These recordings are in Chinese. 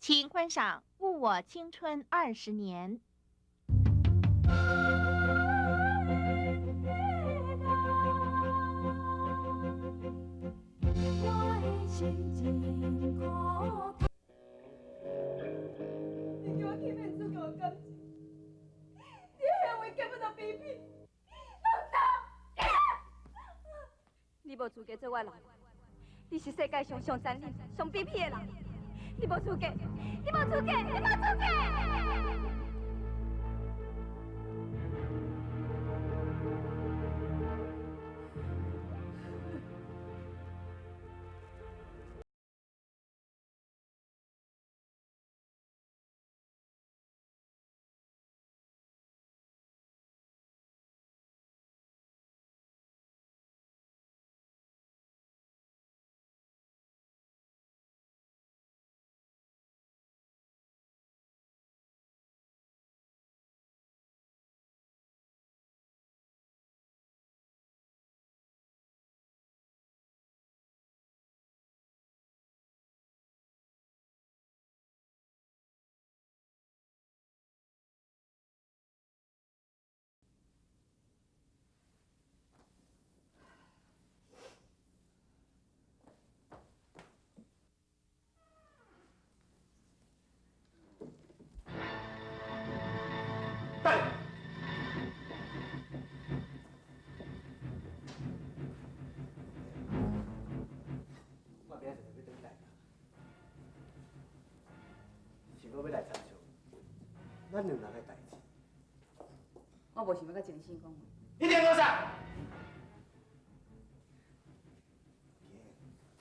请观赏《误我青春20年》。你叫我欺骗自我感情，你的行为根本就卑鄙，你无资格做我老婆，你是世界上上残忍、上卑鄙的人，你无资格，你无资格，你无资格！我要来参详咱两人的代志。我无想要甲真心讲话。你听我啥？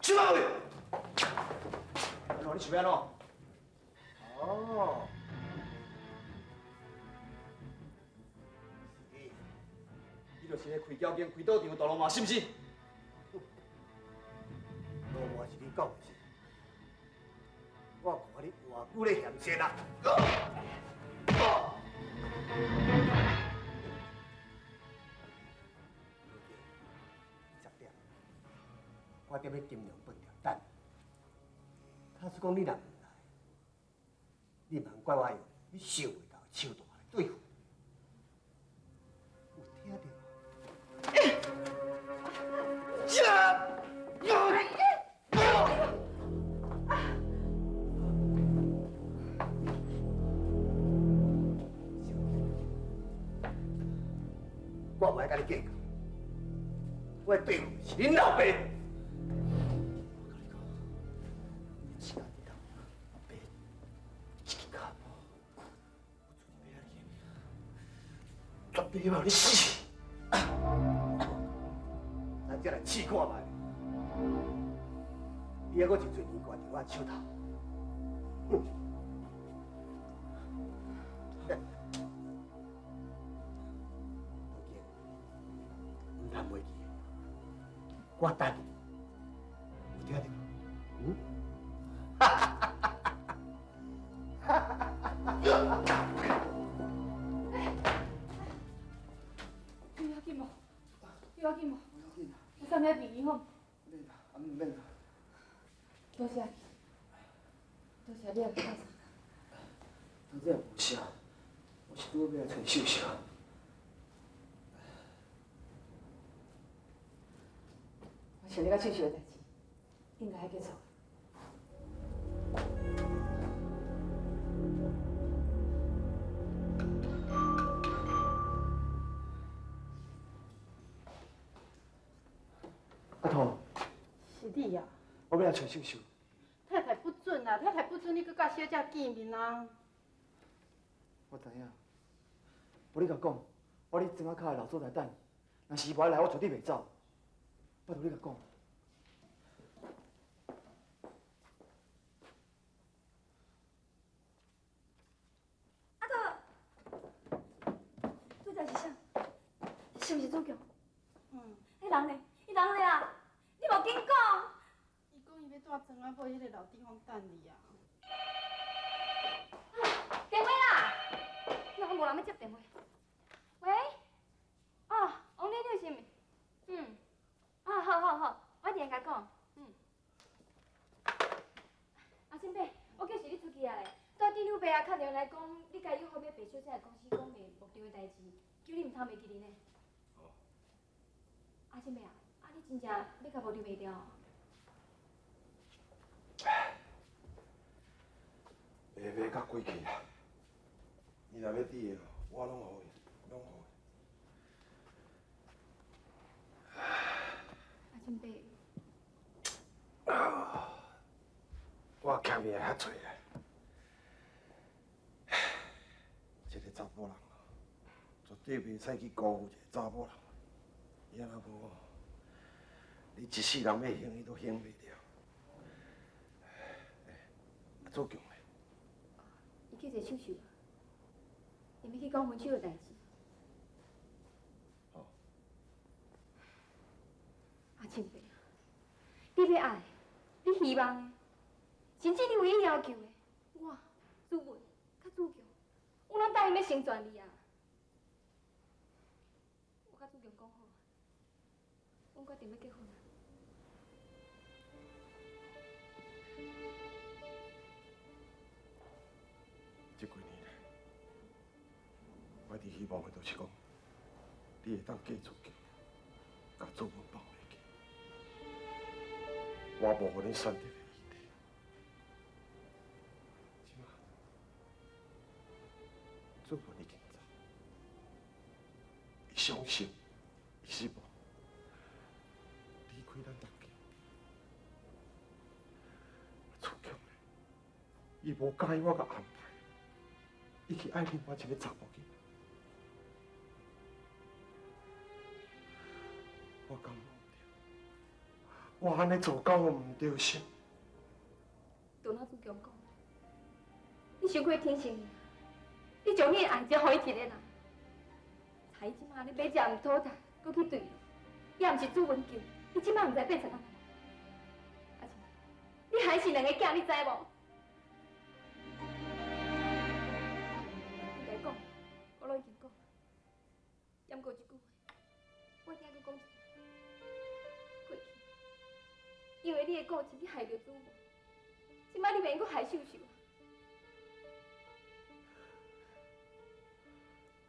去哪位？喏，你想要喏？哦，你就是咧开交警、开赌场的大流氓，是不是？老话是你讲的是。我看你偌久咧嫌钱啊！10点，我踮咧金龙饭店等。假使讲你若唔来，你莫怪我用你受袂到手段来对付。有听到？我袂甲你计较，我对付是恁老爸。我甲你讲，是家己头，爸，一个卡无，我准备要你绝对要你死！咱再来试看卖，你还阁一嘴年挂伫我手头，哼！谈袂记，我等你，有听到？嗯？哈哈哈哈哈！你要紧无？你要紧无？我送你病院好？免啦，免啦。多谢，多谢你来看我。当然无啥，我是拄要来找秀秀。我想你甲秀秀的代志，应该还结束。阿童，是你呀？我要来找秀秀。太太不准啊！太太不准你去甲小姐见面啊！我知影，无你甲讲，我伫庄仔口的老所在等，若是伊无来，我绝对袂走。拜托你甲讲。阿哥，拄才是啥？是毋是主强？迄人呢？伊人呢啊？你无紧讲。伊讲伊要住庄仔尾迄个老地方等你啊。电话啦！哪个无人要接电话？喂？啊，王丽丽是毋？啊，好，我一定甲讲。阿新伯，我叫是你出去啊。爸也敲电话来讲，你家以后要白小姐的公司讲袂目标的代志，叫你毋通袂记哩呢。哦。阿新爸啊，你真正要甲目标袂掉？袂甲过去啊！伊若要滴的，我拢互伊，拢互伊。阿新爸。我欠伊遐济啊！一个查甫人，绝对袂使去辜负一个查某人。伊若无，你一世人要行，伊都行袂了。祖强嘞，伊去坐手术啊，因要去讲分手的代志。哦。阿新爸，你要爱，你希望的，甚至你唯一要求的，我、朱文、甲朱强，我拢答应要成全你啊！我甲朱强讲好，阮决定要结婚啊！这几年来，我伫希望的就是讲，你会当嫁出去，甲祖文放袂记。我无互你选择的余地。即马，祖文已经走，伊伤心，伊失望，离开咱大家。出强嘞，伊无介意我甲安排。伊去爱另外一个查某囡，我感觉唔对，我安尼做敢有唔对心？就那朱强讲，你伤过天性，你将你的爱只互伊一个人，才即马你买只唔讨债，搁去对，也毋是朱文救，你即马毋知变成哪样？而且，你还是两个囝，你知无？我拢已经讲，淹过一句话，我听佮讲一次。过去，因为你的固执，你害着主母，即摆你袂用佮害秀秀啊。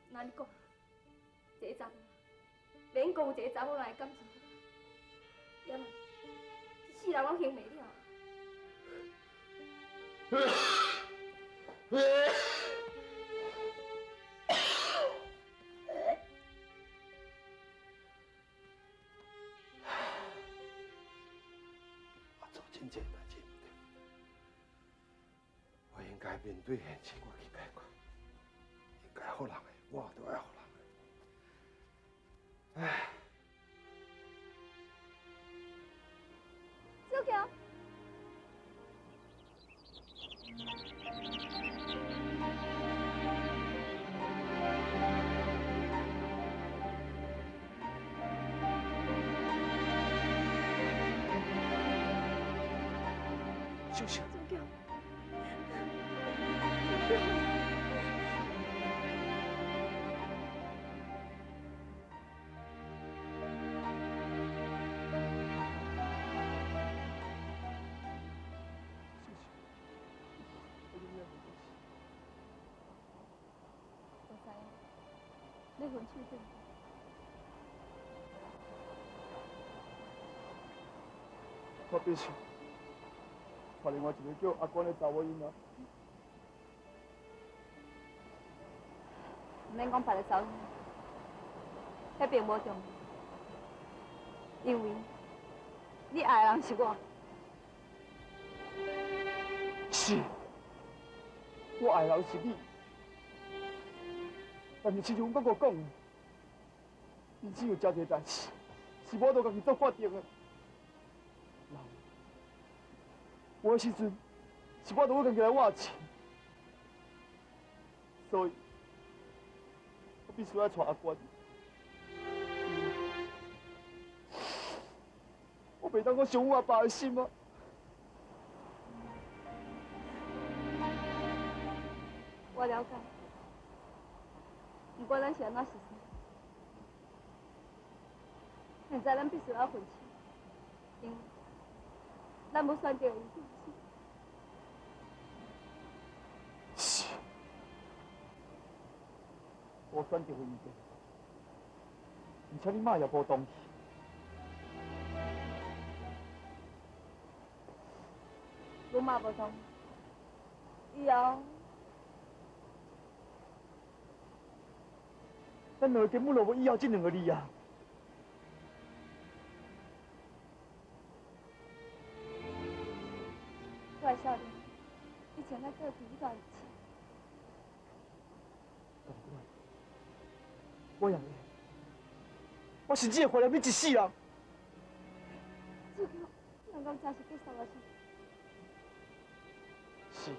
那你讲，一个查某人，袂用辜负一个查某人的感情，也嘛，一世人拢行袂了。真正代志唔对，我应该面对现实，我去解决。应该好人的，我都爱好人的。唉。小强。秀秀。朱强。我知，你分手对？我必须找另外一个叫阿关的查某囡仔。唔免讲别个查某，迄并无重要，因为你爱的人是我。是，我爱的人是你，但是亲像我讲的，人生有真侪代志，是我都家己做决定的。人，有的时阵是我都要家己来换钱，所以，我必须要带阿关。我袂当我伤我阿爸的心啊！我了解，不过咱是安怎实施？现在咱必须要分清，因为咱要选择的一定是。是。无选择的意见，而且你妈也无同意。阮妈无同意，以后咱两个根本就无以后这两个字啊！我的少年，以前咱过几段日子，我也会，我甚至会怀念你一世人。志强，咱讲真是结束了是？是，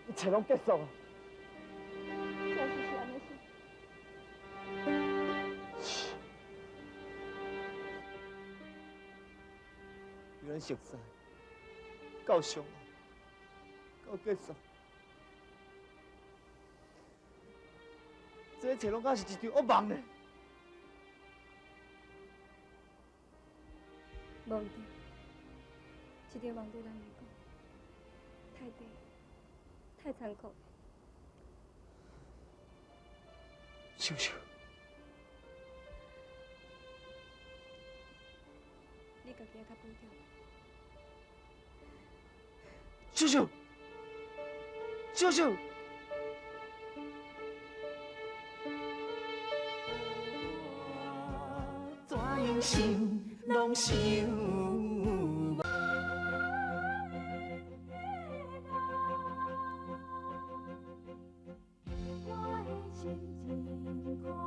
一切拢结束啊！真是安尼是。是，由咱熟识到相爱到结束，这一切拢敢是一场噩梦呢？无一定，这场梦对咱来讲太短、太残酷。秀秀，你家己也较保重。秀秀，秀秀。怎样想，拢想无。我的心真苦痛。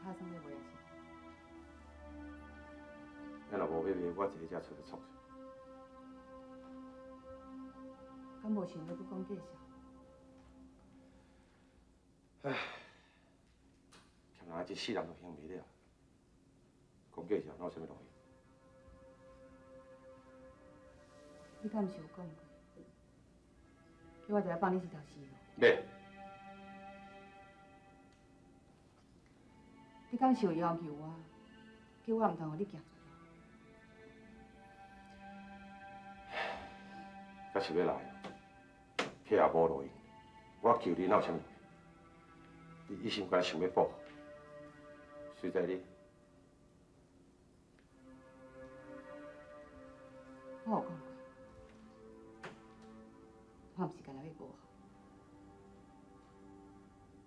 拍算要卖啊是？咱若无要卖，我一个才出去创啥？敢无想要搁讲介绍？唉，欠人一世人都行袂了，讲介绍哪有啥物路用？你敢毋是有讲过，叫我一下放你一条死路？袂，你敢是有要求我，叫我毋通互你行出路？假是要来，客也无路用，我求你哪有啥物？你一心肝想要报复，随在你。我有讲过，我毋是干那要报复。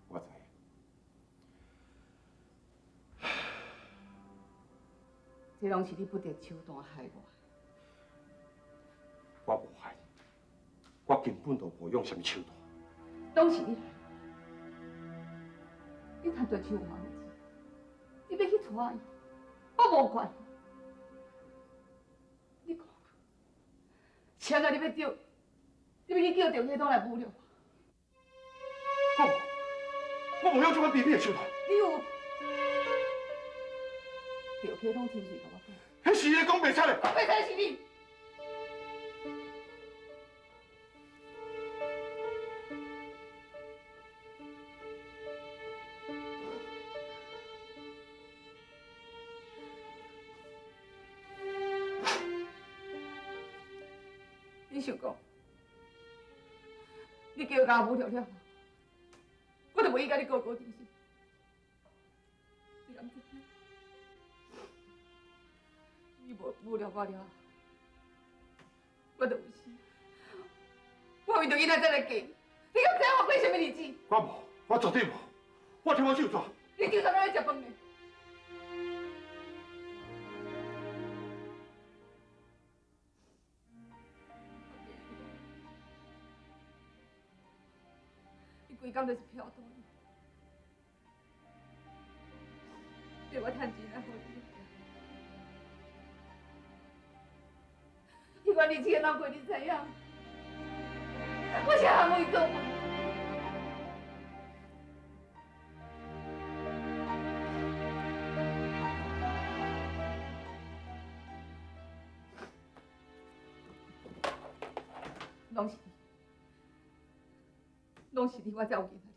我知。这拢是你不得手段害我。我无害你，我根本就无用什么手段。拢是你害我。你贪着手花的钱，你要去娶伊，我无管。你讲，现在你要丢，你要去叫郑黑东来侮辱我。我无用这款卑鄙的手段。你有？郑黑东亲嘴甲我讲，迄是伊讲袂出的。袂使是你。你想讲，你叫我甲我侮辱了，我就袂去甲你高高低低。你敢知？你无侮辱我了，我就有死。我为着囡仔才来嫁，你敢知我过什么日子？我无，我绝对无。我听我手抓。你今仔日来食饭呢？你规工就是飘荡，叫我趁钱来互你。迄款日子哪过你知影？我是含为做梦。拢是你，我才有今仔日。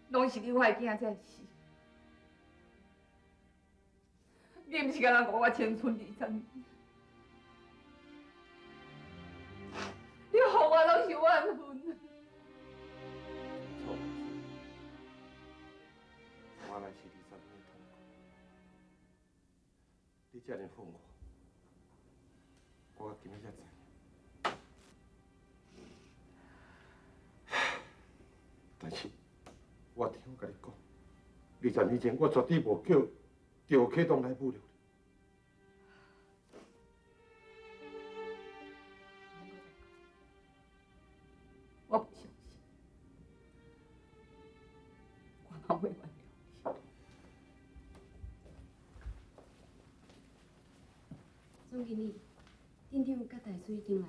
拢是你，我的囝才会死。你毋是敢若误我青春20年，你予我拢是怨恨。错，我来是20年痛苦，你遮尔恨我今日才知。 但是，我听我甲你讲，20年前我绝对无叫赵启东来侮辱你。我不相信，我嘛会原谅你。总经理，店长甲大叔已经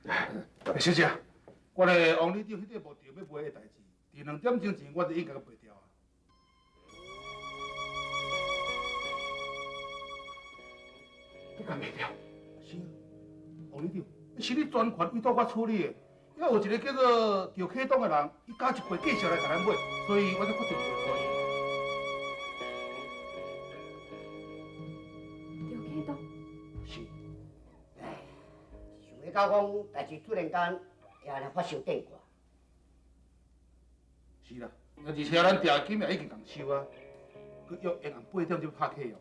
来啊。小姐，我咧王理长迄个无调要卖的代志，伫2点钟前我就应该卖掉啊。你敢卖掉？是啊，王理长，是你专权委托我处理的。因为有一个叫做赵启东的人，伊加一倍继续来甲咱买，所以我才决定卖给赵启东，伊。是。想要到讲代志突然间会安尼发生变卦。是啦，而且咱定金也已经共收啊，佮约下暗8点就拍契约。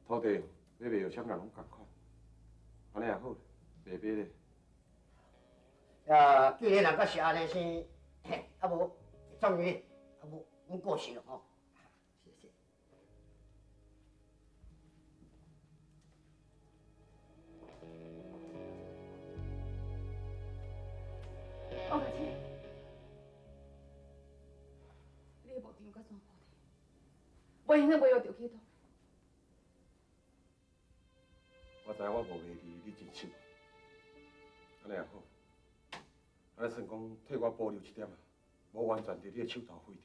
土地要卖，双人拢共款，安尼也好，卖咧。既然人家是安尼生，啊无，总经理，啊无，阮过世了吼。谢谢。王大姐，你的目睭甲怎破的？我永远袂学赵启东。 我知我无卖你，你真心，安尼也好，安尼算讲替我保留一点啊，无完全伫你的手头废掉。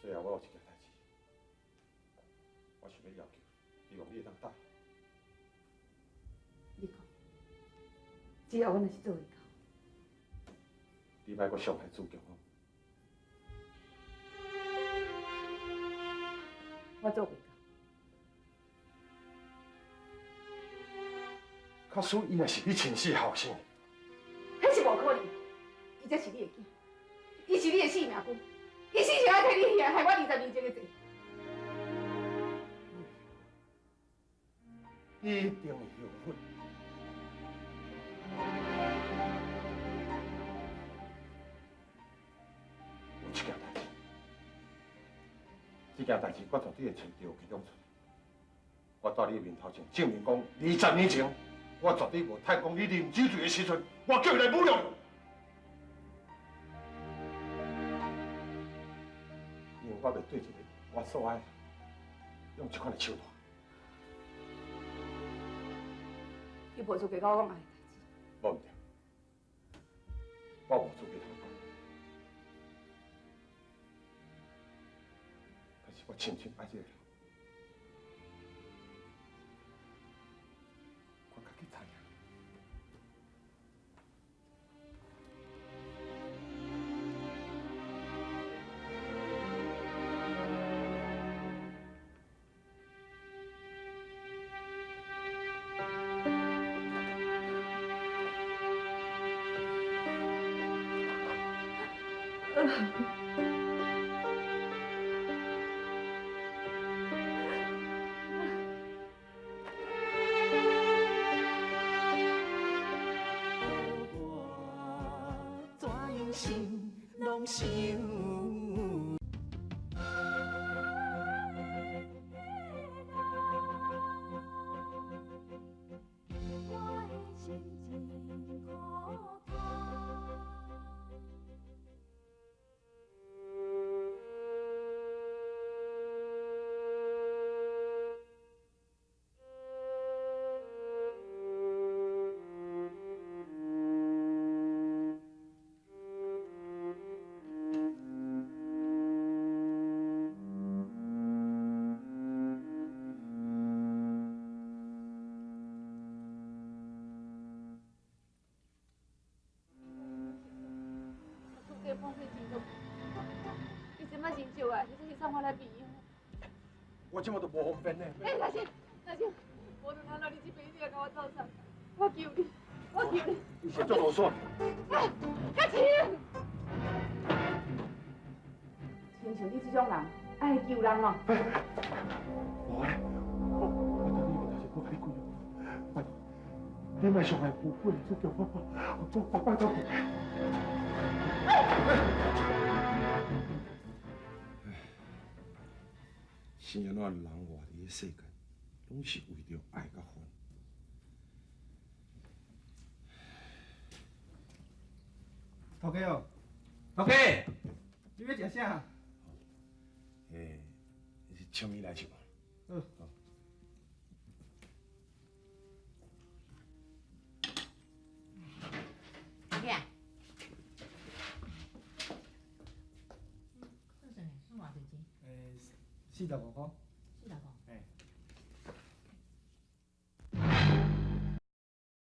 最后我有一件代志，我想要要求，希望你会当答应。你讲，只要我若是做会到，你莫阁伤害主角哦。 我做袂到。假使伊若是你亲生后生，迄是无可能，伊才是你的囝，伊是你的性命根，伊死前爱替你害我20年前的罪。你一定会后悔。有一件代志。 这件代志我绝对会找赵启东出来。我在你面头前证明讲，20年前我绝对无太讲你啉酒醉的时阵，我叫伊来侮辱你。因为我袂对一个我所爱的用这款的手段。你无资格甲我讲爱的代志。无唔对，我无资格通讲。 我深深爱这个人，我家己知影。想，拢想。放屁钱都，你即摆真少啊！你这是送我来变哦。我即马都无方便呢。大姐，无论哪你这边你也甲我斗相，我求你，我求你。你先做老算。嘉晴，亲像你这种人，爱救人哦。无咧，我等你有代志，我甲你讲。拜托，你莫伤害父辈，这叫我拜托。是安怎人活伫个世间，拢是为着爱甲恨。头家哦，头家，你要食啥？是青米来食。好。头家，算算，算偌济钱？45块。45块。